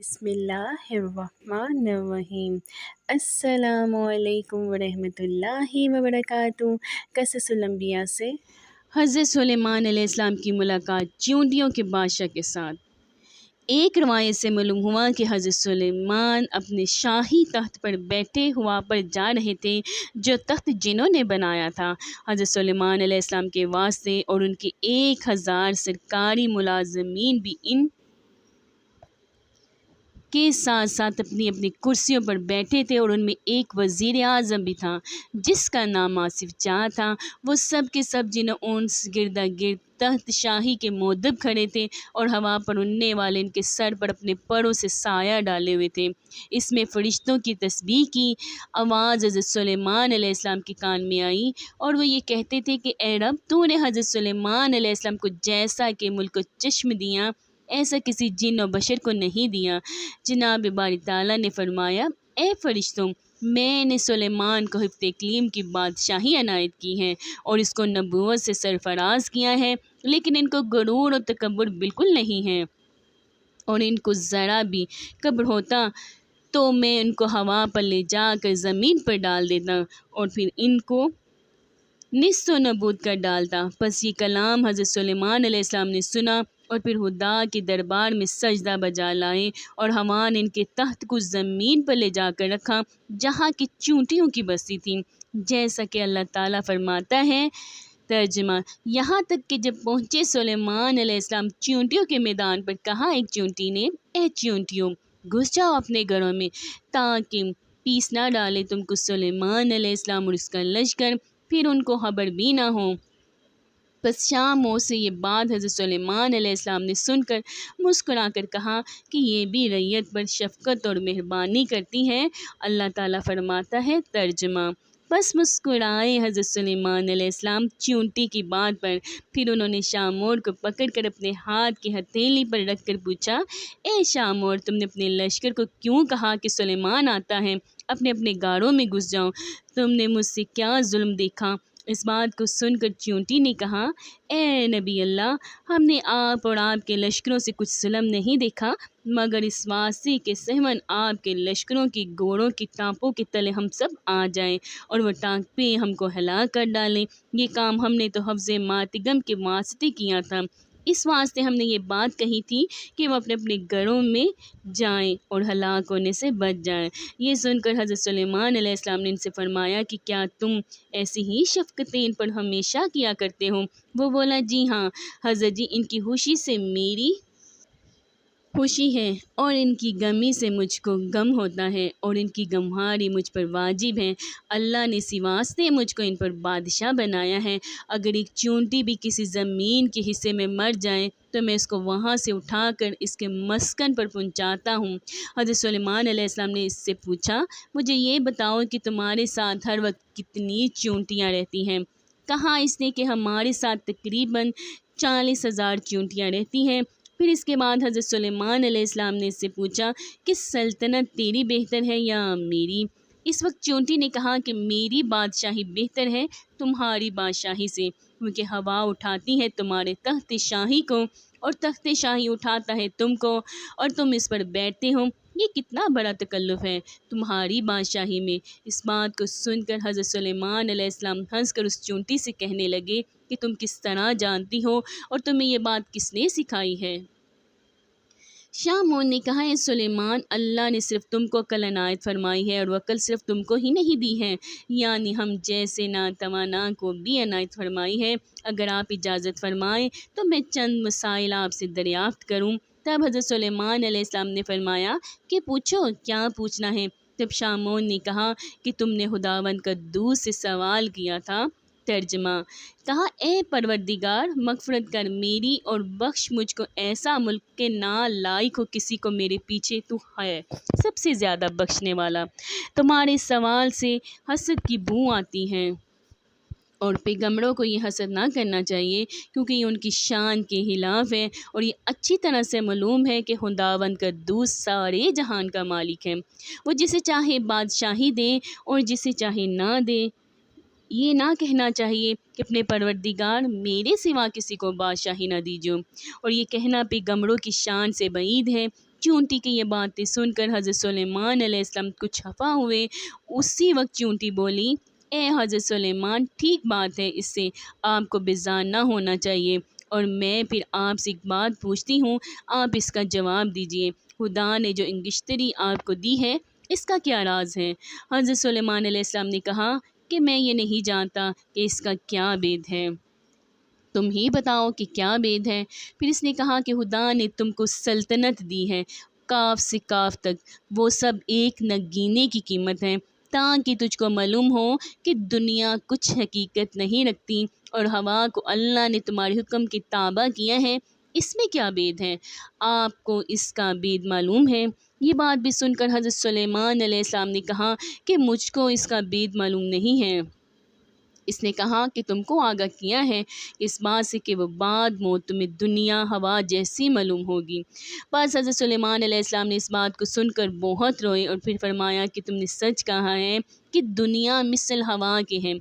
بسم اللہ الرحمن الرحیم۔ السلام علیکم ورحمۃ اللہ وبرکاتہ۔ قصص الانبیاء سے حضرت سلیمان علیہ السلام کی ملاقات چیونٹیوں کے بادشاہ کے ساتھ۔ ایک روایت سے معلوم ہوا کہ حضرت سلیمان اپنے شاہی تخت پر بیٹھے ہوا پر جا رہے تھے جو تخت جنہوں نے بنایا تھا۔ حضرت سلیمان علیہ السلام کے واسطے اور ان کے 1000 سرکاری ملازمین بھی ان کے ساتھ ساتھ اپنی اپنی کرسیوں پر بیٹھے تھے، اور ان میں ایک وزیر اعظم بھی تھا جس کا نام آصف جاہ تھا۔ وہ سب کے سب جنوں اونس گردا گرد تخت شاہی کے مودب کھڑے تھے اور ہوا پر اڑنے والے ان کے سر پر اپنے پروں سے سایہ ڈالے ہوئے تھے۔ اس میں فرشتوں کی تسبیح کی آواز حضرت سلیمان علیہ السلام کے کان میں آئی، اور وہ یہ کہتے تھے کہ اے رب، تو نے حضرت سلیمان علیہ السلام کو جیسا کہ ملک و چشم دیا، ایسا کسی جن و بشر کو نہیں دیا۔ جناب باری تعالیٰ نے فرمایا، اے فرشتوں، میں نے سلیمان کو حفظ اقلیم کی بادشاہی عنایت کی ہے اور اس کو نبوت سے سرفراز کیا ہے، لیکن ان کو غرور و تکبر بالکل نہیں ہے، اور ان کو ذرا بھی کبر ہوتا تو میں ان کو ہوا پر لے جا کر زمین پر ڈال دیتا اور پھر ان کو نصف و نبود کر ڈالتا۔ پس یہ کلام حضرت سلیمان علیہ السلام نے سنا اور پھر خدا کے دربار میں سجدہ بجا لائے، اور ہوا نے ان کے تخت کو زمین پر لے جا کر رکھا جہاں کی چونٹیوں کی بستی تھی، جیسا کہ اللہ تعالیٰ فرماتا ہے۔ ترجمہ: یہاں تک کہ جب پہنچے سلیمان علیہ السلام چونٹیوں کے میدان پر، کہا ایک چونٹی نے، اے چونٹیوں، گھس جاؤ اپنے گھروں میں تاکہ پیس نہ ڈالے تم کو سلیمان علیہ السلام اور اس کا لشکر، پھر ان کو خبر بھی نہ ہو۔ پس شاموں سے یہ بات حضرت سلیمان علیہ السلام نے سن کر مسکرا کر کہا کہ یہ بھی رعیت پر شفقت اور مہربانی کرتی ہے۔ اللہ تعالیٰ فرماتا ہے۔ ترجمہ: بس مسکرائے حضرت سلیمان علیہ السلام چونٹی کی بات پر، پھر انہوں نے شامور کو پکڑ کر اپنے ہاتھ کی ہتھیلی پر رکھ کر پوچھا، اے شامور، تم نے اپنے لشکر کو کیوں کہا کہ سلیمان آتا ہے؟ اپنے اپنے غاروں میں گھس جاؤ، تم نے مجھ سے کیا ظلم دیکھا؟ اس بات کو سن کر چونٹی نے کہا، اے نبی اللہ، ہم نے آپ اور آپ کے لشکروں سے کچھ ظلم نہیں دیکھا، مگر اس واسطے کہ سہمن آپ کے لشکروں کی گھوڑوں کی ٹانپوں کے تلے ہم سب آ جائیں اور وہ ٹانپیں ہم کو ہلاک کر ڈالیں۔ یہ کام ہم نے تو حفظ ماتگم کے واسطے کیا تھا، اس واسطے ہم نے یہ بات کہی تھی کہ وہ اپنے اپنے گھروں میں جائیں اور ہلاک ہونے سے بچ جائیں۔ یہ سن کر حضرت سلیمان علیہ السلام نے ان سے فرمایا کہ کیا تم ایسی ہی شفقتیں ان پر ہمیشہ کیا کرتے ہو؟ وہ بولا، جی ہاں حضرت جی، ان کی خوشی سے میری خوشی ہے اور ان کی غمی سے مجھ کو غم ہوتا ہے، اور ان کی غمخواری مجھ پر واجب ہے۔ اللہ نے اسی واسطے مجھ کو ان پر بادشاہ بنایا ہے۔ اگر ایک چونٹی بھی کسی زمین کے حصے میں مر جائے تو میں اس کو وہاں سے اٹھا کر اس کے مسکن پر پہنچاتا ہوں۔ حضرت سلیمان علیہ السلام نے اس سے پوچھا، مجھے یہ بتاؤ کہ تمہارے ساتھ ہر وقت کتنی چونٹیاں رہتی ہیں؟ کہا اس نے کہ ہمارے ساتھ تقریباً 40,000 چونٹیاں رہتی ہیں۔ پھر اس کے بعد حضرت سلیمان علیہ السلام نے اس سے پوچھا کہ سلطنت تیری بہتر ہے یا میری؟ اس وقت چونٹی نے کہا کہ میری بادشاہی بہتر ہے تمہاری بادشاہی سے، کیونکہ ہوا اٹھاتی ہے تمہارے تخت شاہی کو اور تخت شاہی اٹھاتا ہے تم کو اور تم اس پر بیٹھتے ہو۔ یہ کتنا بڑا تکلف ہے تمہاری بادشاہی میں۔ اس بات کو سن کر حضرت سلیمان علیہ السلام ہنس کر اس چونٹی سے کہنے لگے کہ تم کس طرح جانتی ہو اور تمہیں یہ بات کس نے سکھائی ہے؟ شامون نے کہا، اے سلیمان، اللہ نے صرف تم کو عقل عنایت فرمائی ہے، اور وہ عقل صرف تم کو ہی نہیں دی ہے، یعنی ہم جیسے ناتوانا کو بھی عنایت فرمائی ہے۔ اگر آپ اجازت فرمائیں تو میں چند مسائل آپ سے دریافت کروں۔ تب حضرت سلیمان علیہ السلام نے فرمایا کہ پوچھو، کیا پوچھنا ہے؟ تب شامون نے کہا کہ تم نے خداوند قدوس سے سوال کیا تھا۔ ترجمہ: کہا، اے پروردگار، مغفرت کر میری اور بخش مجھ کو ایسا ملک کہ نالائق ہو کسی کو میرے پیچھے، تو ہے سب سے زیادہ بخشنے والا۔ تمہارے سوال سے حسد کی بو آتی ہے، اور پیغمبروں کو یہ حسد نہ کرنا چاہیے کیونکہ یہ ان کی شان کے خلاف ہے، اور یہ اچھی طرح سے معلوم ہے کہ خداوند قدوس سارے جہان کا مالک ہے۔ وہ جسے چاہے بادشاہی دے اور جسے چاہے نہ دے۔ یہ نہ کہنا چاہیے کہ اپنے پروردگار، میرے سوا کسی کو بادشاہی نہ دیجو، اور یہ کہنا پیغمبروں کی شان سے بعید ہے۔ چونٹی کی یہ باتیں سن کر حضرت سلیمان علیہ السلام کچھ خفا ہوئے۔ اسی وقت چونٹی بولی، اے حضرت سلیمان، ٹھیک بات ہے، اس سے آپ کو بیزار نہ ہونا چاہیے، اور میں پھر آپ سے ایک بات پوچھتی ہوں، آپ اس کا جواب دیجئے۔ خدا نے جو انگشتری آپ کو دی ہے، اس کا کیا راز ہے؟ حضرت سلیمان علیہ السلام نے کہا کہ میں یہ نہیں جانتا کہ اس کا کیا بید ہے، تم ہی بتاؤ کہ کیا بید ہے۔ پھر اس نے کہا کہ خدا نے تم کو سلطنت دی ہے، کاف سے کاف تک، وہ سب ایک نگینے کی قیمت ہے، تاکہ تجھ کو معلوم ہو کہ دنیا کچھ حقیقت نہیں رکھتی، اور ہوا کو اللہ نے تمہارے حکم کے تابع کیا ہے، اس میں کیا بید ہے؟ آپ کو اس کا بید معلوم ہے؟ یہ بات بھی سن کر حضرت سلیمان علیہ السلام نے کہا کہ مجھ کو اس کا بید معلوم نہیں ہے۔ اس نے کہا کہ تم کو آگاہ کیا ہے اس بات سے کہ وہ بعد موت تمہیں دنیا ہوا جیسی معلوم ہوگی۔ بعد حضرت سلیمان علیہ السلام نے اس بات کو سن کر بہت روئے، اور پھر فرمایا کہ تم نے سچ کہا ہے کہ دنیا مثل ہوا کے ہے۔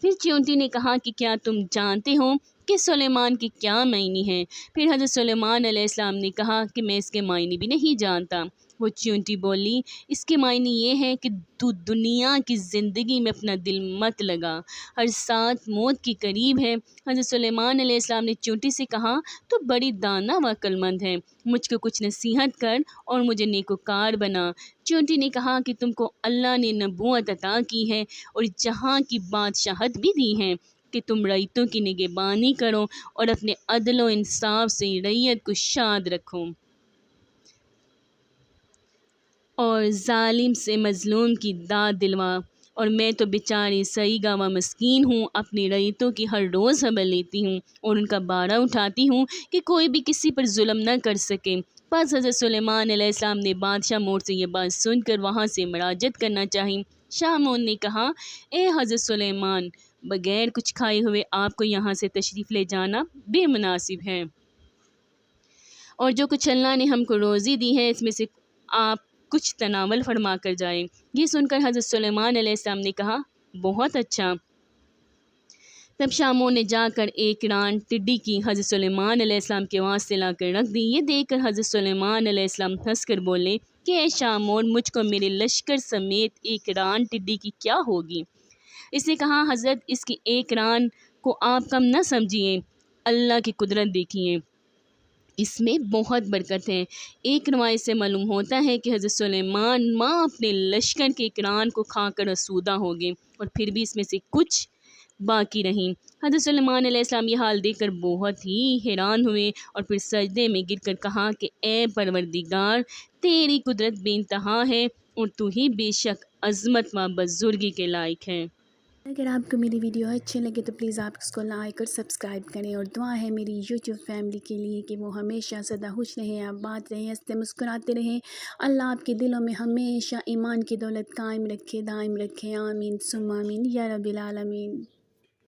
پھر چیونٹی نے کہا کہ کیا تم جانتے ہو کہ سلیمان کے کیا معنی ہیں؟ پھر حضرت سلیمان علیہ السلام نے کہا کہ میں اس کے معنی بھی نہیں جانتا۔ وہ چیونٹی بولی، اس کے معنی یہ ہے کہ تو دنیا کی زندگی میں اپنا دل مت لگا، ہر ساتھ موت کے قریب ہے۔ حضرت سلیمان علیہ السلام نے چیونٹی سے کہا، تو بڑی دانا و عقل مند ہے، مجھ کو کچھ نصیحت کر اور مجھے نیکوکار بنا۔ چیونٹی نے کہا کہ تم کو اللہ نے نبوت عطا کی ہے اور جہاں کی بادشاہت بھی دی ہے کہ تم رعیتوں کی نگہبانی کرو اور اپنے عدل و انصاف سے رعیت کو شاد رکھو، اور ظالم سے مظلوم کی داد دلوا۔ اور میں تو بیچاری سعیگا و مسکین ہوں، اپنی رعیتوں کی ہر روز خبر لیتی ہوں اور ان کا بارہ اٹھاتی ہوں کہ کوئی بھی کسی پر ظلم نہ کر سکے۔ پس حضرت سلیمان علیہ السلام نے بادشاہ مور سے یہ بات سن کر وہاں سے مراجعت کرنا چاہی۔ شاہ مور نے کہا، اے حضرت سلیمان، بغیر کچھ کھائے ہوئے آپ کو یہاں سے تشریف لے جانا بے مناسب ہے، اور جو کچھ اللہ نے ہم کو روزی دی ہے اس میں سے آپ کچھ تناول فرما کر جائیں۔ یہ سن کر حضرت سلیمان علیہ السلام نے کہا، بہت اچھا۔ تب شاموں نے جا کر ایک ران ٹڈی کی حضرت سلیمان علیہ السلام کے واسطے لا کر رکھ دی۔ یہ دیکھ کر حضرت سلیمان علیہ السلام ہنس کر بولے کہ اے شامور، مجھ کو میرے لشکر سمیت ایک ران ٹڈی کی کیا ہوگی؟ اس نے کہا، حضرت، اس کی ایک ران کو آپ کم نہ سمجھیے، اللہ کی قدرت دیکھیے، اس میں بہت برکت ہے۔ ایک روایت سے معلوم ہوتا ہے کہ حضرت سلیمان ماں اپنے لشکر کے ایک ران کو کھا کر آسودہ ہو گئے، اور پھر بھی اس میں سے کچھ باقی رہیں۔ حضرت سلیمان علیہ السلام یہ حال دیکھ کر بہت ہی حیران ہوئے، اور پھر سجدے میں گر کر کہا کہ اے پروردگار، تیری قدرت بے انتہا ہے، اور تو ہی بے شک عظمت و بزرگی کے لائق ہے۔ اگر آپ کو میری ویڈیو اچھی لگے تو پلیز آپ اس کو لائک اور سبسکرائب کریں، اور دعا ہے میری یوٹیوب فیملی کے لیے کہ وہ ہمیشہ سدا خوش رہیں، آباد رہیں، ہنستے مسکراتے رہیں۔ اللہ آپ کے دلوں میں ہمیشہ ایمان کی دولت قائم رکھے، دائم رکھے، آمین ثم آمین یا رب العالمین۔